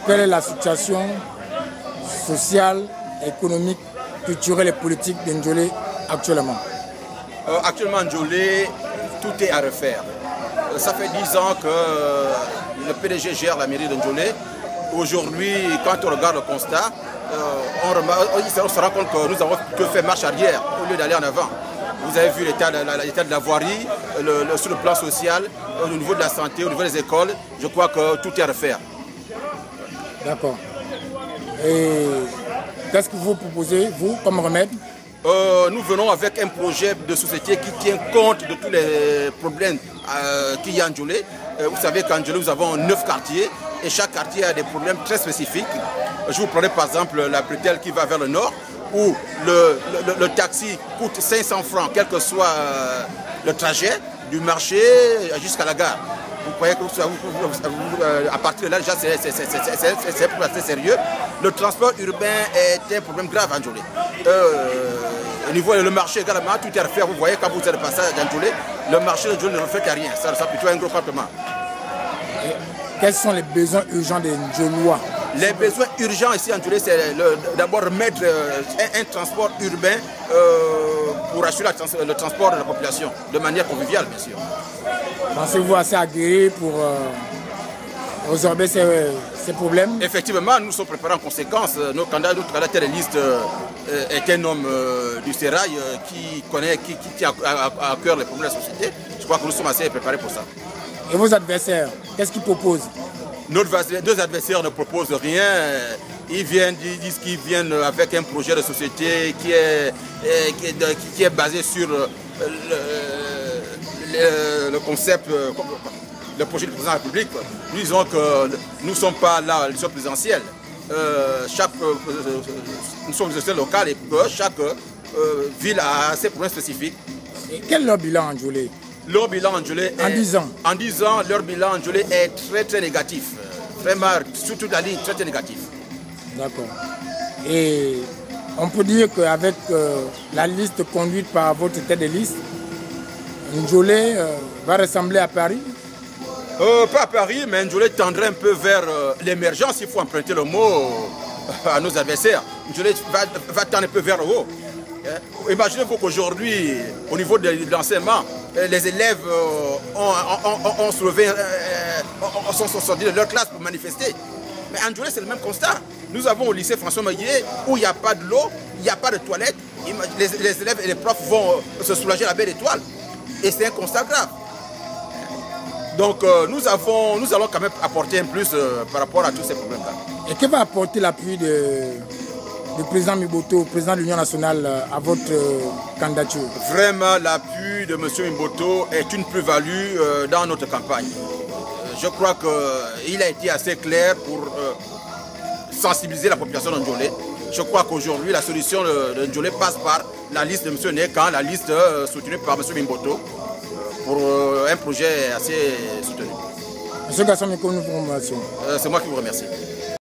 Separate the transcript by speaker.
Speaker 1: Quelle est la situation sociale, économique, culturelle et politique de Ndjolé actuellement?
Speaker 2: Actuellement, Ndjolé, tout est à refaire. Ça fait 10 ans que le PDG gère la mairie de Ndjolé. Aujourd'hui, quand on regarde le constat, on se rend compte que nous avons que fait marche arrière au lieu d'aller en avant. Vous avez vu l'état de la voirie, sur le plan social, au niveau de la santé, au niveau des écoles. Je crois que tout est à refaire.
Speaker 1: D'accord. Et qu'est-ce que vous proposez, vous, comme remède?
Speaker 2: Nous venons avec un projet de société qui tient compte de tous les problèmes qu'il y a en Ndjolé. Vous savez qu'en Ndjolé, nous avons 9 quartiers et chaque quartier a des problèmes très spécifiques. Je vous prendrai par exemple la bretelle qui va vers le nord, où le taxi coûte 500 francs, quel que soit le trajet, du marché jusqu'à la gare. Vous croyez que à partir de là, déjà, c'est assez sérieux. Le transport urbain est un problème grave à Ndjolé. Au niveau du marché également, tout est à refaire. Vous voyez, quand vous êtes passé à Ndjolé, le marché de Ndjolé ne reflète rien. Ça plutôt un gros département.
Speaker 1: Quels sont les besoins urgents des Ndjolois?
Speaker 2: Les besoins urgents ici à Ndjolé, c'est d'abord mettre un transport urbain pour assurer le transport de la population, de manière conviviale, bien sûr.
Speaker 1: Pensez-vous assez aguerri pour résorber ces problèmes?
Speaker 2: Effectivement, nous sommes préparés en conséquence. Notre candidat de la liste est un homme du sérail qui connaît, qui tient à cœur les problèmes de la société. Je crois que nous sommes assez préparés pour ça.
Speaker 1: Et vos adversaires, qu'est-ce qu'ils proposent?
Speaker 2: Nos deux adversaires ne proposent rien. Ils disent qu'ils viennent avec un projet de société qui est basé sur le concept, le projet du président de la République. Nous disons que nous ne sommes pas là à l'élection présidentielle. Nous sommes des locales et chaque ville a ses problèmes spécifiques.
Speaker 1: Et quel est leur bilan en Ndjolé?
Speaker 2: Leur bilan en Ndjolé
Speaker 1: en 10 ans.
Speaker 2: En 10 ans, leur bilan en Ndjolé est très négatif. Vraiment, sur toute la ligne, très négatif.
Speaker 1: D'accord. Et on peut dire qu'avec la liste conduite par votre tête de liste, Ndjolé va ressembler à Paris?
Speaker 2: Pas à Paris, mais Ndjolé tendrait un peu vers l'émergence, il faut emprunter le mot à nos adversaires. Ndjolé va tendre un peu vers le haut. Imaginez-vous qu'aujourd'hui, au niveau de l'enseignement, les élèves ont soulevé, sont sortis de leur classe pour manifester. Mais en Ndjolé, c'est le même constat. Nous avons au lycée François Maillet où il n'y a pas de l'eau, il n'y a pas de toilettes. Les élèves et les profs vont se soulager à la baie d'étoiles. Et c'est un constat grave. Donc nous allons quand même apporter un plus par rapport à tous ces problèmes-là.
Speaker 1: Et que va apporter l'appui du président Mimboto, président de l'Union nationale, à votre candidature?
Speaker 2: Vraiment, l'appui de M. Mimboto est une plus-value dans notre campagne. Je crois qu'il a été assez clair pour sensibiliser la population de Ndjolé. Je crois qu'aujourd'hui, la solution de Ndjolé passe par la liste de M. Nekan, la liste soutenue par M. Mimboto, pour un projet assez soutenu.
Speaker 1: M. Gasson, nous vous remercions.
Speaker 2: C'est moi qui vous remercie.